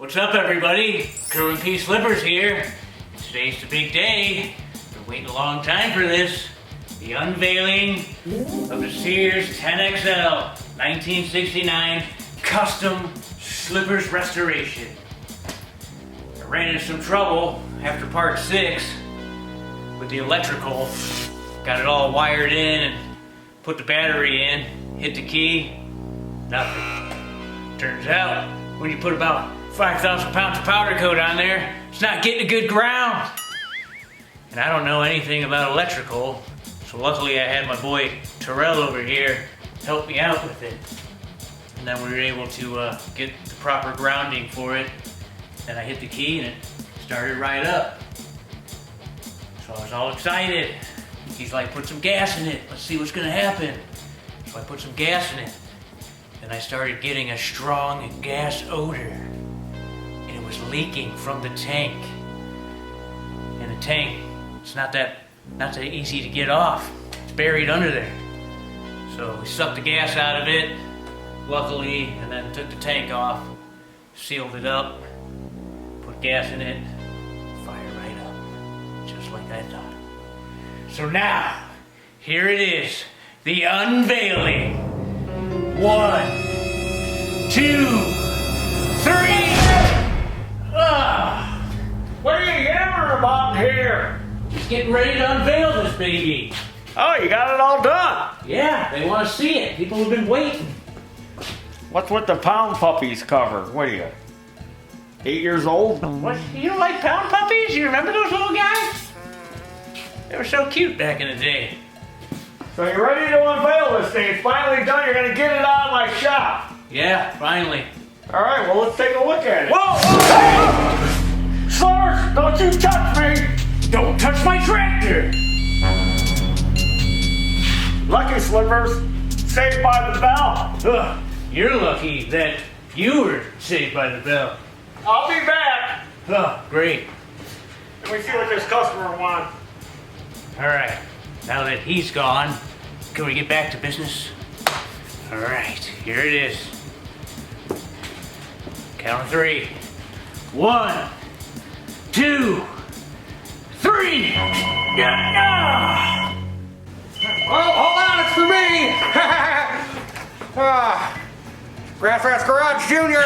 What's up, everybody? Crew and P Slippers here. Today's the big day. Been waiting a long time for this. The unveiling of the Sears 10XL 1969 custom slippers restoration. I ran into some trouble after part 6 with the electrical. Got it all wired in and put the battery in, hit the key, nothing. Turns out, when you put about 5,000 pounds of powder coat on there, it's not getting a good ground. And I don't know anything about electrical, so luckily I had my boy Taryl over here help me out with it. And then we were able to get the proper grounding for it. And I hit the key and it started right up. So I was all excited. He's like, put some gas in it, let's see what's gonna happen. So I put some gas in it. And I started getting a strong gas odor. And it was leaking from the tank. And the tank, it's not that easy to get off. It's buried under there. So we sucked the gas out of it, luckily, and then took the tank off, sealed it up, put gas in it, fire right up, just like I thought. So now, here it is, the unveiling. 1, 2, 3. What are you yammering about here? Just getting ready to unveil this baby. Oh, you got it all done. Yeah, they want to see it. People have been waiting. What's with the pound puppies cover? What are you, 8 years old? What? You don't like pound puppies? You remember those little guys? They were so cute back in the day. So you're ready to unveil this thing. It's finally done. You're going to get it out of my shop. Yeah, finally. All right, well, let's take a look at it. Whoa! Hey! Sirs, don't you touch me! Don't touch my tractor! Lucky Slippers, saved by the bell. Ugh, you're lucky that you were saved by the bell. I'll be back. Oh, great. Let me see what this customer wants. All right, now that he's gone, can we get back to business? All right, here it is. Count of 3. 1, 2, 3. Yeah. Oh, hold on, it's for me! Grass Garage Jr.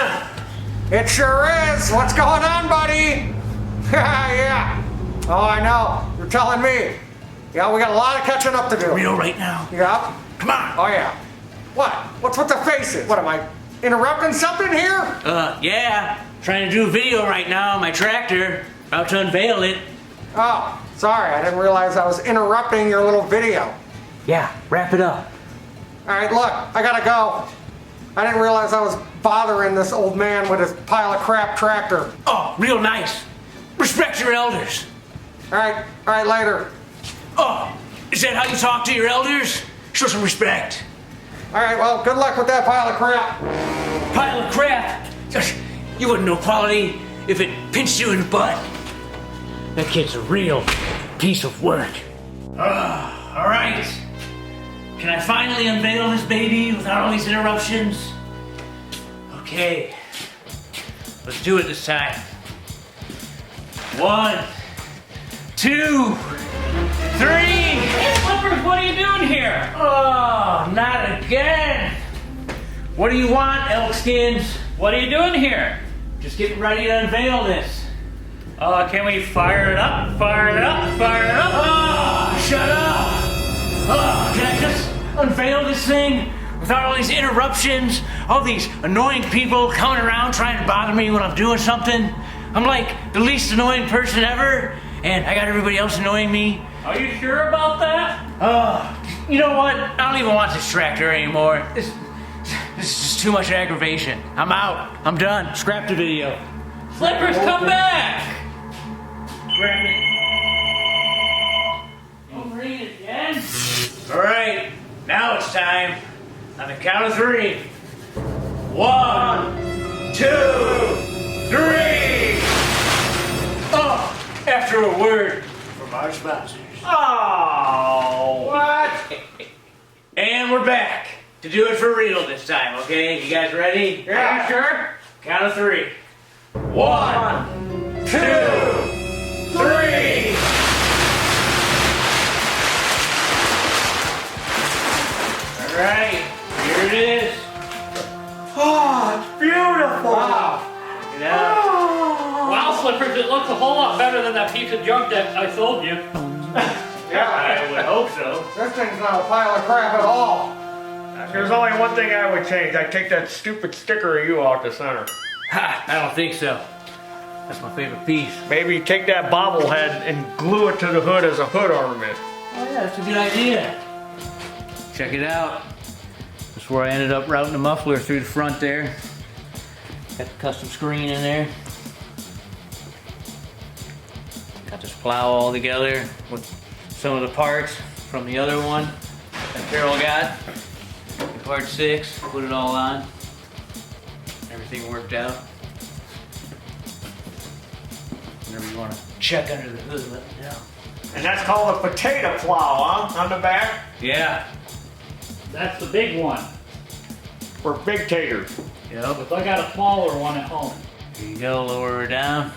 It sure is. What's going on, buddy? Yeah. Oh, I know. You're telling me. Yeah, we got a lot of catching up to do. Real right now. Yeah? Come on. Oh, yeah. What? What's with the faces? What, am I interrupting something here? Yeah. Trying to do a video right now on my tractor. About to unveil it. Oh, sorry. I didn't realize I was interrupting your little video. Yeah, wrap it up. All right, look, I gotta go. I didn't realize I was bothering this old man with his pile of crap tractor. Oh, real nice. Respect your elders. All right, later. Oh, is that how you talk to your elders? Show some respect. All right, well, good luck with that pile of crap. Pile of crap. You wouldn't know quality if it pinched you in the butt. That kid's a real piece of work. All right. Can I finally unveil this baby without all these interruptions? Okay. Let's do it this time. 1, 2, 3. Hey, Slippers, what are you doing here? Oh, not again. What do you want, Elkskins? What are you doing here? Just getting ready to unveil this. Can we fire it up? Fire it up? Fire it up? Oh, shut up! Oh, can I just unveil this thing without all these interruptions? All these annoying people coming around trying to bother me when I'm doing something? I'm like the least annoying person ever, and I got everybody else annoying me. Are you sure about that? You know what? I don't even want this tractor anymore. This is just too much aggravation. I'm out. I'm done. Scrap the video. Slippers, come back! Scrap it. Don't read it again. All right, now it's time. On the count of 3. 1, 2, 3. Oh, after a word from our sponsors. Oh, what? And we're back to do it for real this time, okay? You guys ready? Yeah, sure. Count of 3. 1, 2, 3. All right, here it is. Oh, it's beautiful. Wow. Check it out. Wow, Slippers, it looks a whole lot better than that piece of junk that I sold you. Yeah, I would hope so. this thing's not a pile of crap at all. There's only one thing I would change. I'd take that stupid sticker of you off the center. Ha, I don't think so. That's my favorite piece. Maybe take that bobblehead and glue it to the hood as a hood ornament. Oh yeah, that's a good idea. Check it out. That's where I ended up routing the muffler through the front there. Got the custom screen in there. Got this plow all together with some of the parts from the other one that Taryl got. In part 6, put it all on. Everything worked out. Whenever you want to check under the hood, let me know. And that's called a potato plow, huh? On the back? Yeah. That's the big one. For big taters. Yep. But I got a smaller one at home. Here you go, lower her down.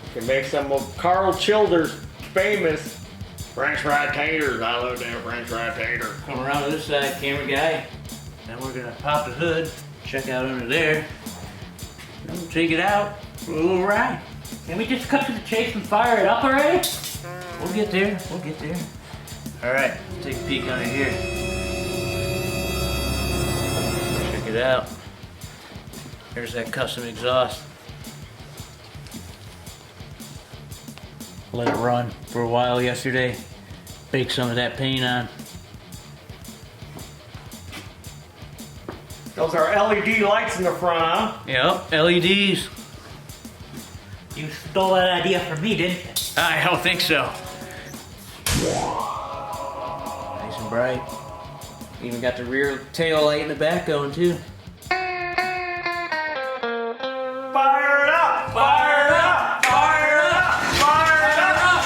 You can make some of Carl Childers' famous French fried taters. I love them French fried taters. Come around to this side, camera guy. Then we're gonna pop the hood, check out under there. Then we'll take it out for a little ride. Can we just cut to the chase and fire it up already? We'll get there, we'll get there. All right, let's take a peek under here. Check it out. There's that custom exhaust. Let it run for a while yesterday. Bake some of that paint on. Those are LED lights in the front, huh? Yep, LEDs. You stole that idea from me, didn't you? I don't think so. Nice and bright. Even got the rear tail light in the back going too. Fire it up! Fire it up! Fire it up! Fire it up!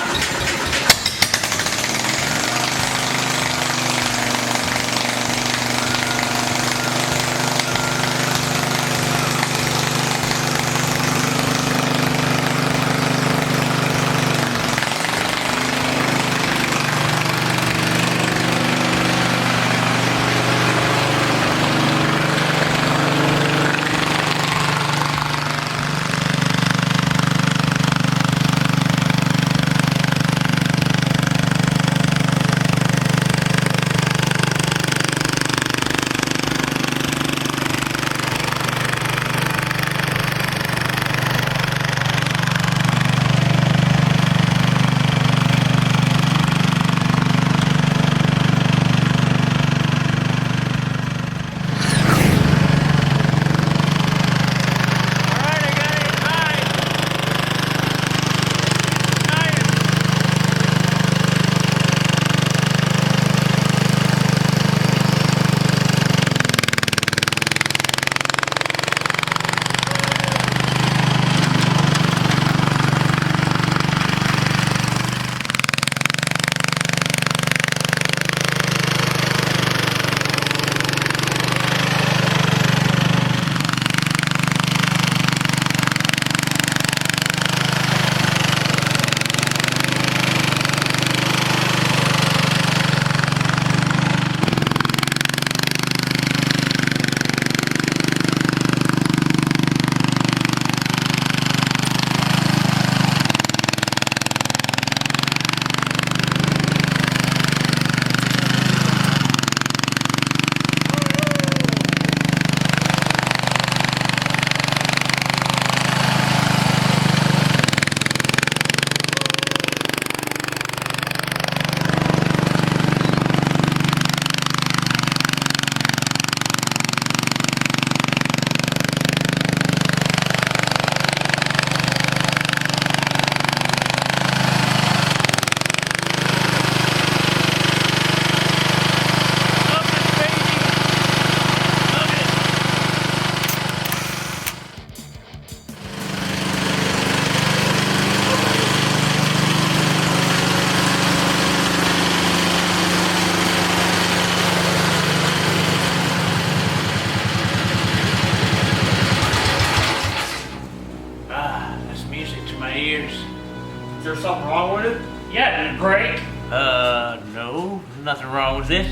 break? No, nothing wrong with this.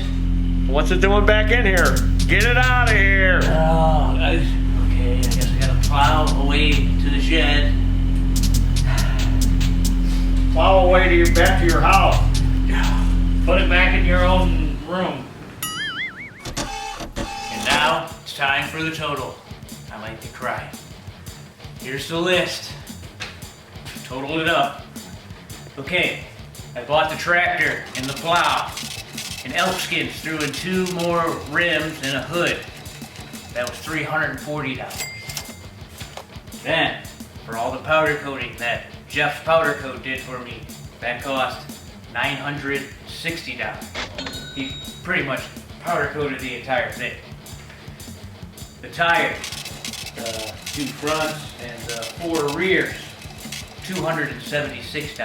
What's it doing back in here? Get it out of here. Oh, okay, I guess I gotta plow away to the shed. Plow away to your back to your house. Put it back in your own room. And now it's time for the total. I like to cry. Here's the list. Total it up. Okay, I bought the tractor and the plow, and elk skins threw in 2 more rims and a hood. That was $340. Then, for all the powder coating that Jeff's Powder Coat did for me, that cost $960. He pretty much powder coated the entire thing. The tires, 2 fronts and 4 rears, $276.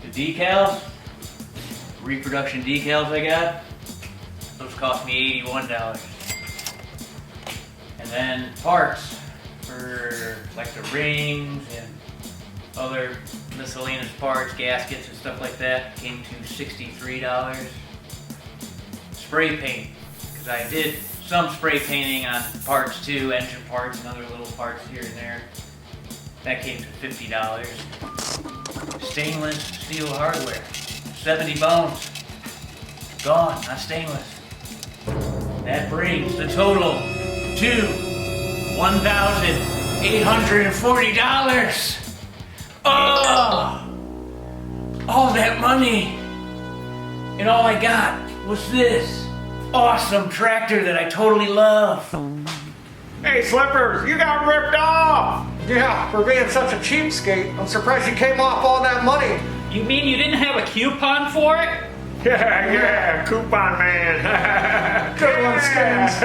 The decals, reproduction decals I got, those cost me $81. And then parts for like the rings and other miscellaneous parts, gaskets and stuff like that, came to $63. Spray paint, because I did some spray painting on parts too, engine parts and other little parts here and there. That came to $50. Stainless steel hardware, 70 bones. Gone, not stainless. That brings the total to $1,840. Oh! All that money! And all I got was this awesome tractor that I totally love. Hey, Slippers, you got ripped off. Yeah, for being such a cheapskate, I'm surprised you came off all that money. You mean you didn't have a coupon for it? Yeah, coupon man. Good one, Skins.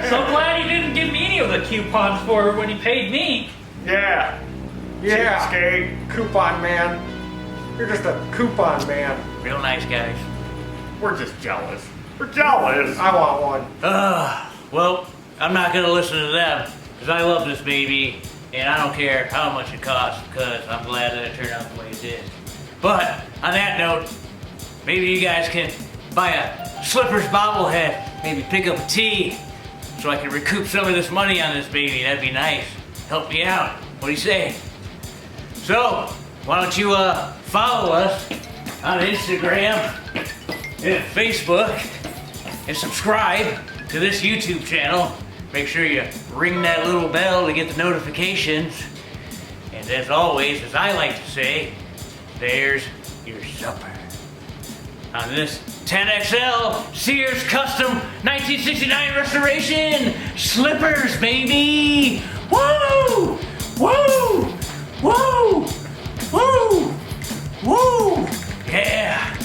So glad he didn't give me any of the coupons for it when he paid me. Yeah. Yeah, Cheapskate. coupon man. You're just a coupon man. Real nice guys. We're just jealous. We're jealous. I want one. Well, I'm not gonna listen to them, because I love this baby, and I don't care how much it costs, because I'm glad that it turned out the way it did. But, on that note, maybe you guys can buy a Slippers bobblehead, maybe pick up a tea, so I can recoup some of this money on this baby. That'd be nice. Help me out. What do you say? So, why don't you follow us on Instagram and Facebook, and subscribe to this YouTube channel. Make sure you ring that little bell to get the notifications. And as always, as I like to say, there's your supper. On this 10XL Sears Custom 1969 Restoration Slippers, baby! Woo! Woo! Woo! Woo! Woo! Yeah!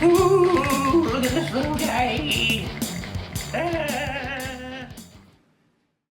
Ooh, look at this little guy.